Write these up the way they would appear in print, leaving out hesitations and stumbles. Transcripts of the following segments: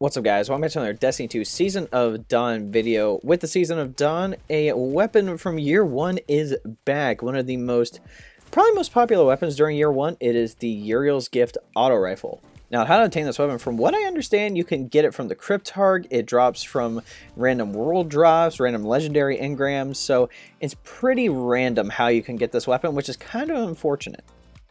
What's up, guys? Welcome back to another Destiny 2 Season of Dawn video. With the Season of Dawn, a weapon from Year 1 is back. One of the probably most popular weapons during Year 1. It is the Uriel's Gift Auto Rifle. Now, how to obtain this weapon, from what I understand, you can get it from the Cryptarch. It drops from random world drops, random legendary engrams, so it's pretty random how you can get this weapon, which is kind of unfortunate.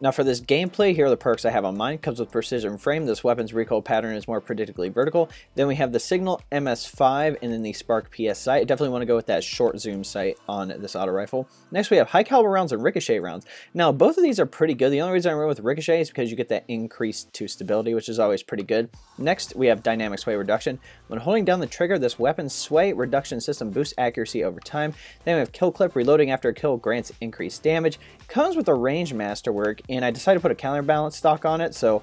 Now for this gameplay, here are the perks I have on mine. Comes with Precision Frame. This weapon's recoil pattern is more predictably vertical. Then we have the Signal MS5 and then the Spark PS sight. I definitely want to go with that short zoom sight on this auto rifle. Next we have high caliber rounds and ricochet rounds. Now both of these are pretty good. The only reason I went with ricochet is because you get that increase to stability, which is always pretty good. Next we have dynamic sway reduction. When holding down the trigger, this weapon's sway reduction system boosts accuracy over time. Then we have kill clip. Reloading after a kill grants increased damage. Comes with a range masterwork, and I decided to put a counterbalance stock on it, so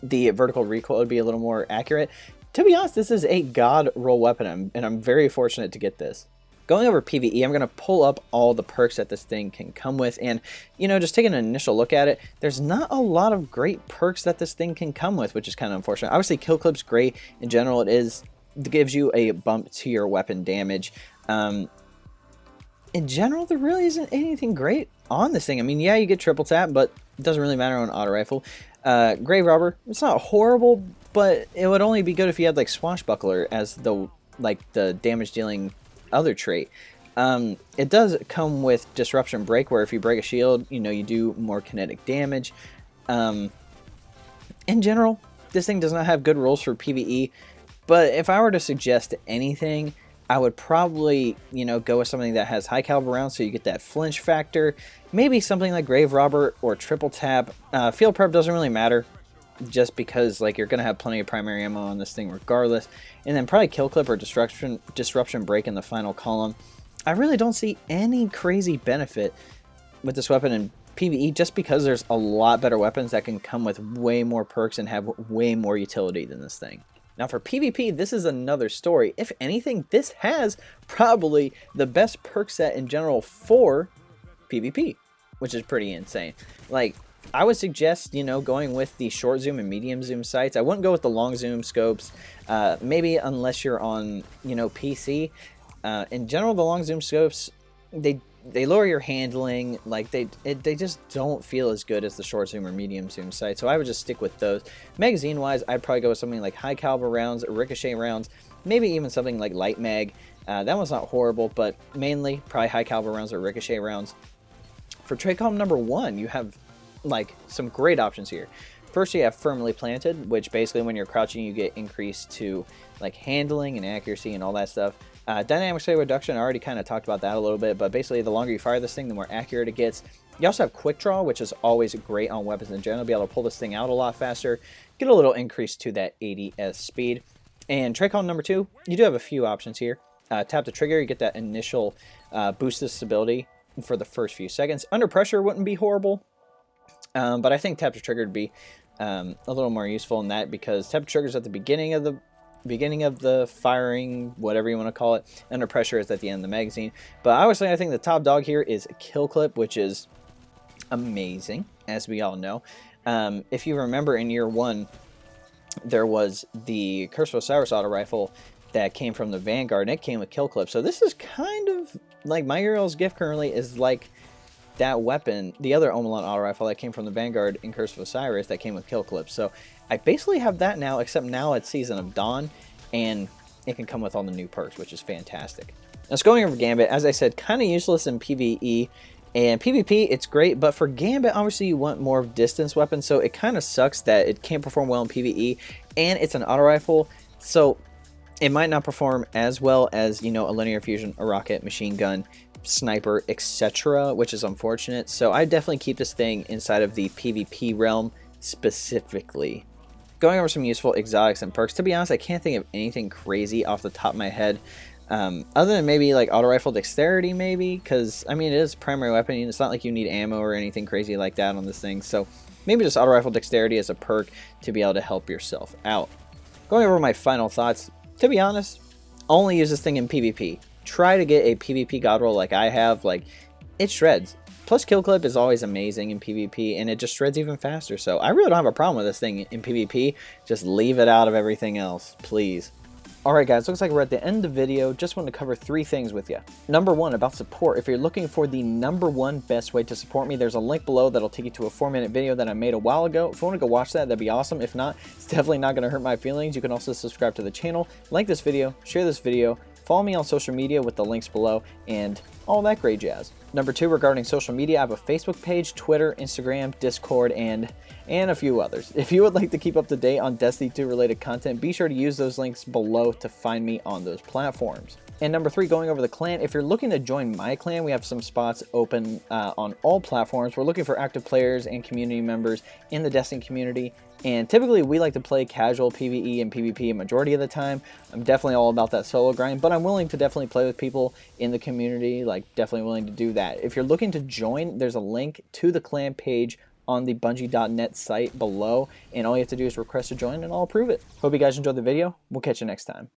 the vertical recoil would be a little more accurate. To be honest, this is a god roll weapon, and I'm very fortunate to get this. Going over PvE, I'm going to pull up all the perks that this thing can come with, and, you know, just taking an initial look at it, there's not a lot of great perks that this thing can come with, which is kind of unfortunate. Obviously, kill clip's great. In general, it gives you a bump to your weapon damage. In general, there really isn't anything great on this thing. I mean, yeah, you get triple tap, but it doesn't really matter on auto rifle. Grave Robber, it's not horrible, but it would only be good if you had like Swashbuckler as the damage dealing other trait. It does come with Disruption Break, where if you break a shield, you know, you do more kinetic damage. In general, this thing does not have good rules for PvE, but if I were to suggest anything, I would probably, you know, go with something that has high caliber rounds so you get that flinch factor. Maybe something like Grave Robber or Triple Tap. Field Prep doesn't really matter, just because like you're going to have plenty of primary ammo on this thing regardless. And then probably Kill Clip or Disruption Break in the final column. I really don't see any crazy benefit with this weapon in PvE, just because there's a lot better weapons that can come with way more perks and have way more utility than this thing. Now for PvP, this is another story. If anything, this has probably the best perk set in general for PvP, which is pretty insane. Like, I would suggest, you know, going with the short zoom and medium zoom sights. I wouldn't go with the long zoom scopes, maybe unless you're on, you know, PC. In general, the long zoom scopes, they lower your handling. Like they just don't feel as good as the short zoom or medium zoom sight, so I would just stick with those. Magazine wise, I'd probably go with something like high caliber rounds, ricochet rounds, maybe even something like light mag. That one's not horrible, but mainly probably high caliber rounds or ricochet rounds. For trade column number 1, you have like some great options here. First, you have Firmly Planted, which basically when you're crouching, you get increased to like handling and accuracy and all that stuff. Dynamic sway reduction, I already kind of talked about that a little bit, but basically the longer you fire this thing, the more accurate it gets. You also have Quick Draw, which is always great on weapons in general. Be able to pull this thing out a lot faster, get a little increase to that ADS speed. And trade column number 2, you do have a few options here. Tap the trigger, you get that initial boost to stability for the first few seconds. Under pressure wouldn't be horrible, but I think tap the trigger would be a little more useful in that, because tap the trigger is at the beginning of the firing, whatever you want to call it. Under pressure is at the end of the magazine. But obviously, I think the top dog here is Kill Clip, which is amazing, as we all know. If you remember, in Year 1, there was the Curse of Osiris auto rifle that came from the Vanguard, and it came with Kill Clip. So this is kind of like my Uriel's Gift currently is like that weapon, the other Omelon auto rifle that came from the Vanguard in Curse of Osiris that came with Kill Clip. So I basically have that now, except now it's Season of Dawn, and it can come with all the new perks, which is fantastic. Now, going over Gambit, as I said, kind of useless in PvE, and PvP, it's great, but for Gambit, obviously you want more distance weapons, so it kind of sucks that it can't perform well in PvE, and it's an auto rifle, so it might not perform as well as, you know, a linear fusion, a rocket, machine gun, sniper, etc., which is unfortunate. So I definitely keep this thing inside of the PvP realm specifically. Going over some useful exotics and perks, to be honest, I can't think of anything crazy off the top of my head, other than maybe like auto rifle dexterity, maybe, because I mean it is a primary weapon, and it's not like you need ammo or anything crazy like that on this thing, so maybe just auto rifle dexterity as a perk to be able to help yourself out. Going over my final thoughts, to be honest, only use this thing in PvP. Try to get a PvP god roll like I have. Like, it shreds. Plus, kill clip is always amazing in PvP, and it just shreds even faster. So I really don't have a problem with this thing in PvP. Just leave it out of everything else, please. Alright guys, looks like we're at the end of the video. Just wanted to cover 3 things with you. Number 1, about support. If you're looking for the #1 best way to support me, there's a link below that'll take you to a 4-minute video that I made a while ago. If you want to go watch that, that'd be awesome. If not, it's definitely not going to hurt my feelings. You can also subscribe to the channel, like this video, share this video, follow me on social media with the links below, and all that great jazz. Number 2, regarding social media, I have a Facebook page, Twitter, Instagram, Discord, and a few others. If you would like to keep up to date on Destiny 2 related content, be sure to use those links below to find me on those platforms. And number 3, going over the clan, if you're looking to join my clan, we have some spots open on all platforms. We're looking for active players and community members in the Destiny community. And typically we like to play casual PvE and PvP a majority of the time. I'm definitely all about that solo grind, but I'm willing to definitely play with people in the community, like definitely willing to do that. If you're looking to join, there's a link to the clan page on the Bungie.net site below, and all you have to do is request to join and I'll approve it. Hope you guys enjoyed the video. We'll catch you next time.